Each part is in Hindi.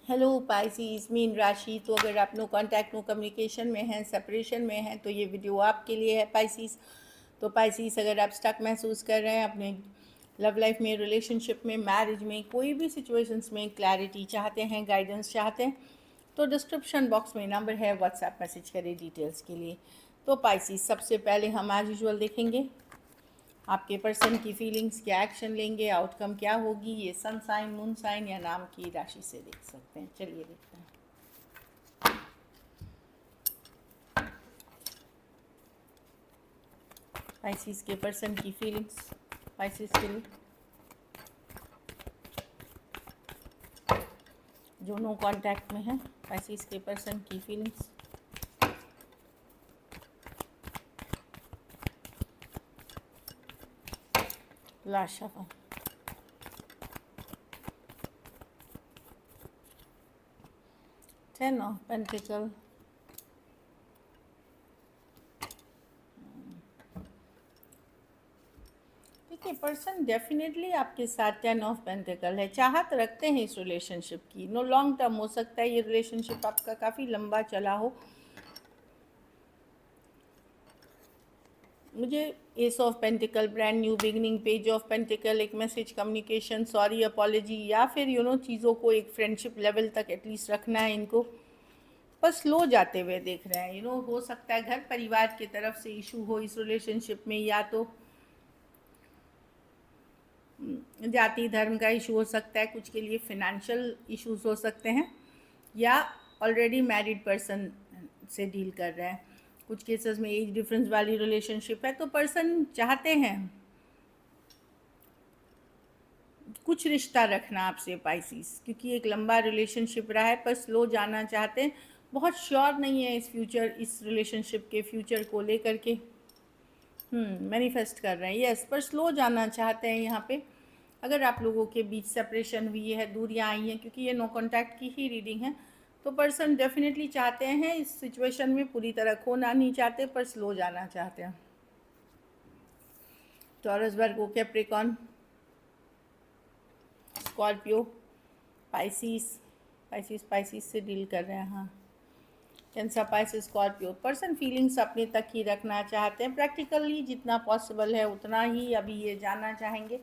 हेलो पाइसीज मीन राशि। तो अगर आप नो कांटेक्ट नो कम्युनिकेशन में हैं, सेपरेशन में हैं, तो ये वीडियो आपके लिए है पाइसीज। तो पाइसीज, अगर आप स्टक महसूस कर रहे हैं अपने लव लाइफ में, रिलेशनशिप में, मैरिज में, कोई भी सिचुएशंस में क्लैरिटी चाहते हैं, गाइडेंस चाहते हैं, तो डिस्क्रिप्शन बॉक्स में नंबर है, व्हाट्सएप मैसेज करें डिटेल्स के लिए। तो पाइसीज, सबसे पहले हम आज यूजुअल देखेंगे आपके पर्सन की फीलिंग्स, क्या एक्शन लेंगे, आउटकम क्या होगी। ये सन साइन, मून साइन या नाम की राशि से देख सकते हैं। चलिए देखते हैं। पाइसिस के पर्सन की फीलिंग्स पाइसिस के लिए, जो नो कांटेक्ट में है, पाइसिस के पर्सन की feelings. Last shuffle, ten of pentacle, देखिए पर्सन डेफिनेटली आपके साथ टेन ऑफ पेंटिकल है, चाहत रखते हैं इस रिलेशनशिप की। नो लॉन्ग टर्म हो सकता है ये रिलेशनशिप आपका काफ़ी लंबा चला हो। मुझे S of pentacle, brand new beginning, page of pentacle, एक मैसेज, कम्युनिकेशन, सॉरी, अपॉलॉजी, या फिर चीज़ों को एक फ्रेंडशिप लेवल तक एटलीस्ट रखना है इनको। पर स्लो जाते हुए देख रहे हैं। हो सकता है घर परिवार की तरफ से इशू हो इस रिलेशनशिप में, या तो जाति धर्म का इशू हो सकता है, कुछ के लिए फिनेंशियल इश्यूज हो सकते हैं, या ऑलरेडी मैरिड पर्सन से डील कर रहे हैं। कुछ केसेस में एज डिफरेंस वाली रिलेशनशिप है, तो पर्सन चाहते हैं कुछ रिश्ता रखना आपसे पाइसिस, क्योंकि एक लंबा रिलेशनशिप रहा है, पर स्लो जाना चाहते हैं। बहुत श्योर नहीं है इस रिलेशनशिप के फ्यूचर को लेकर के। मैनिफेस्ट कर रहे हैं, यस, पर स्लो जाना चाहते हैं यहाँ पे। अगर आप लोगों के बीच सेपरेशन हुई है, दूरियां आई हैं, क्योंकि ये नो कांटेक्ट की ही रीडिंग है, तो पर्सन डेफिनेटली चाहते हैं इस सिचुएशन में पूरी तरह खोना नहीं चाहते, पर स्लो जाना चाहते हैं। Taurus, Virgo, Capricorn, Scorpio, Pisces. Pisces से डील कर रहे हैं, हाँ। Cancer, Pisces, Scorpio. Person feelings अपने तक ही रखना चाहते हैं, प्रैक्टिकली जितना पॉसिबल है उतना ही अभी ये जानना चाहेंगे।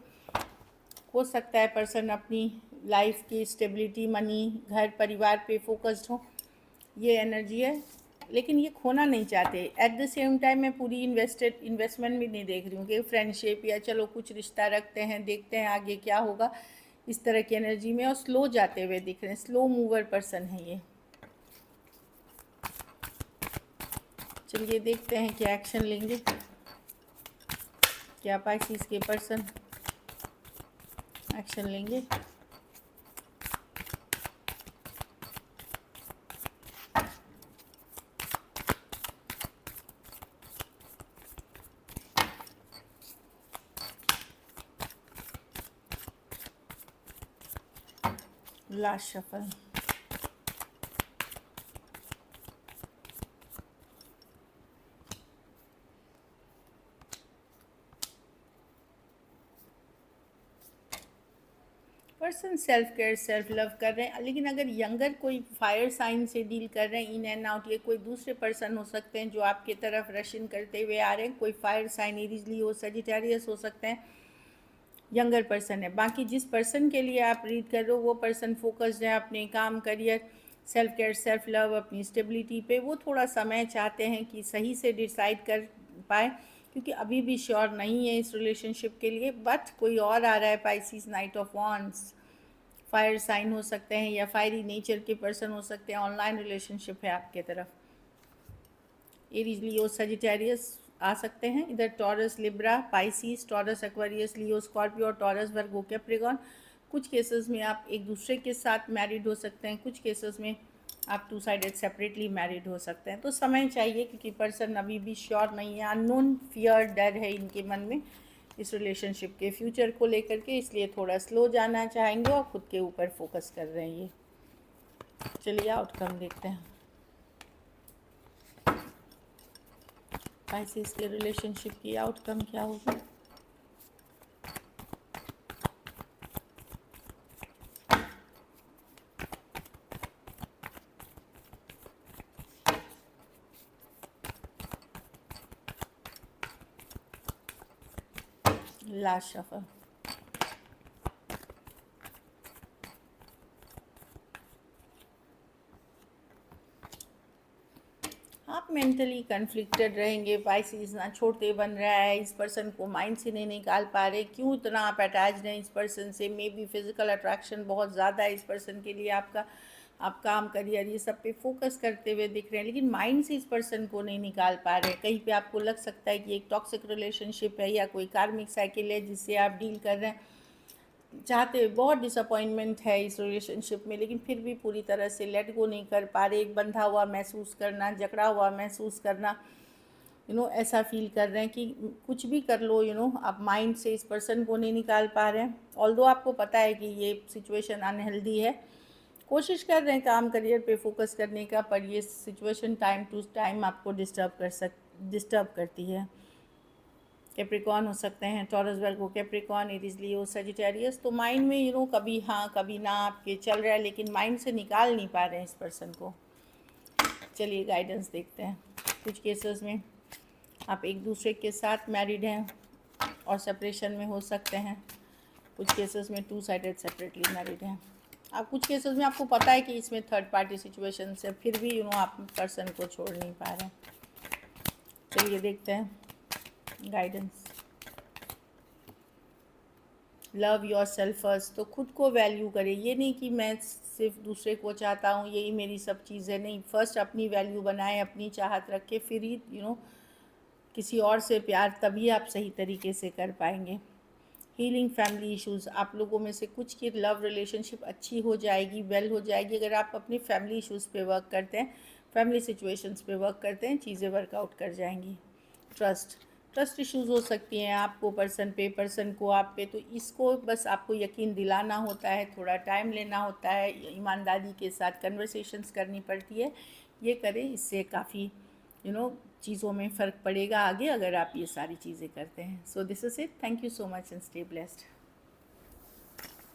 हो सकता है पर्सन अपनी लाइफ की स्टेबिलिटी, मनी, घर परिवार पे फोकस्ड हो, ये एनर्जी है, लेकिन ये खोना नहीं चाहते। एट द सेम टाइम मैं पूरी इन्वेस्टमेंट भी नहीं देख रही हूँ कि फ्रेंडशिप या चलो कुछ रिश्ता रखते हैं, देखते हैं आगे क्या होगा, इस तरह की एनर्जी में। और स्लो जाते हुए दिख रहे हैं, स्लो मूवर पर्सन है ये। चलिए देखते हैं क्या एक्शन लेंगे, क्या पाइसिस के पर्सन एक्शन लेंगे। Last shuffle, person self care, self love कर रहे हैं, लेकिन अगर यंगर कोई फायर साइन से डील कर रहे हैं, इन एंड आउट, ये कोई दूसरे पर्सन हो सकते हैं जो आपके तरफ रशिन करते हुए आ रहे हैं। कोई फायर साइन, एरीज, लियो, सजिटेरियस हो सकते हैं, यंगर पर्सन है। बाकी जिस पर्सन के लिए आप रीड कर रहे हो वो पर्सन फोकस्ड है अपने काम, career, self care, self love, अपनी स्टेबिलिटी पे। वो थोड़ा समय चाहते हैं कि सही से डिसाइड कर पाए, क्योंकि अभी भी श्योर नहीं है इस रिलेशनशिप के लिए। बट कोई और आ रहा है, Pisces, knight of wands, fire sign हो सकते हैं या फायरी नेचर के पर्सन हो सकते हैं। ऑनलाइन रिलेशनशिप है आपके तरफ, एरीज, लियो, सजिटेरियस आ सकते हैं इधर। Taurus, Libra, Pisces, Taurus, Aquarius, Leo, Scorpio और टॉरस, वर्गो, कैप्रिकॉर्न। कुछ केसेस में आप एक दूसरे के साथ मैरिड हो सकते हैं, कुछ केसेस में आप टू साइडेड सेपरेटली मैरिड हो सकते हैं। तो समय चाहिए, क्योंकि पर्सन अभी भी श्योर नहीं है। अननोन, फियर, डर है इनके मन में इस रिलेशनशिप के फ्यूचर को लेकर के, इसलिए थोड़ा स्लो जाना चाहेंगे और खुद के ऊपर फोकस कर रहे हैं ये। चलिए आउटकम देखते हैं पाइसिस के रिलेशनशिप की आउटकम क्या होगी। Last shuffle. आप मेंटली कन्फ्लिक्टेड रहेंगे, पाइसेस ना छोड़ते बन रहा है, इस पर्सन को माइंड से नहीं निकाल पा रहे, क्यों इतना आप अटैच्ड हैं इस पर्सन से। मे बी फिजिकल अट्रैक्शन बहुत ज़्यादा है इस पर्सन के लिए आपका, आप काम करियर ये सब पे फोकस करते हुए दिख रहे हैं, लेकिन माइंड से इस पर्सन को नहीं निकाल पा रहे। कहीं पे आपको लग सकता है कि एक टॉक्सिक रिलेशनशिप है या कोई कार्मिक साइकिल है जिससे आप डील कर रहे हैं, चाहते बहुत डिसअपॉइंटमेंट है इस रिलेशनशिप में, लेकिन फिर भी पूरी तरह से लेट गो नहीं कर पा रहे। एक बंधा हुआ महसूस करना, जकड़ा हुआ महसूस करना, ऐसा फील कर रहे हैं कि कुछ भी कर लो, आप माइंड से इस पर्सन को नहीं निकाल पा रहे हैं। ऑल्दो आपको पता है कि ये सिचुएशन अनहेल्दी है, कोशिश कर रहे हैं काम करियर पे फोकस करने का, पर ये सिचुएशन टाइम टू टाइम आपको डिस्टर्ब करती है। कैप्रिकॉन हो सकते हैं, टॉरस, वर्गो, कैप्रिकॉन, एरीज, लियो, सजिटेरियस। तो माइंड में कभी हाँ कभी ना आपके चल रहा है, लेकिन माइंड से निकाल नहीं पा रहे हैं इस पर्सन को। चलिए गाइडेंस देखते हैं। कुछ केसेस में आप एक दूसरे के साथ मैरिड हैं और सेपरेशन में हो सकते हैं, कुछ केसेस में टू साइडेड सेपरेटली मैरिड हैं। आप कुछ केसेस में आपको पता है कि इसमें थर्ड पार्टी सिचुएशन से, फिर भी आप पर्सन को छोड़ नहीं पा रहे हैं। चलिए देखते हैं guidance. Love your self first, तो खुद को वैल्यू करें। ये नहीं कि मैं सिर्फ दूसरे को चाहता हूँ, यही मेरी सब चीज़ें, नहीं। फर्स्ट अपनी वैल्यू बनाएं, अपनी चाहत रखें, फिर ही किसी और से प्यार तभी आप सही तरीके से कर पाएंगे। हीलिंग फैमिली इश्यूज़, आप लोगों में से कुछ की लव रिलेशनशिप अच्छी हो जाएगी, वेल हो जाएगी, अगर आप अपने फैमिली इश्यूज़ पे वर्क करते हैं, फैमिली सिचुएशंस पे वर्क करते हैं, चीज़ें वर्कआउट कर जाएंगी। ट्रस्ट इश्यूज़ हो सकती हैं आपको पर्सन पे, पर्सन को आप पे, तो इसको बस आपको यकीन दिलाना होता है, थोड़ा टाइम लेना होता है, ईमानदारी के साथ कन्वर्सेशंस करनी पड़ती है। ये करें, इससे काफ़ी चीज़ों में फ़र्क पड़ेगा आगे, अगर आप ये सारी चीज़ें करते हैं। So this is it, thank you so much and stay blessed.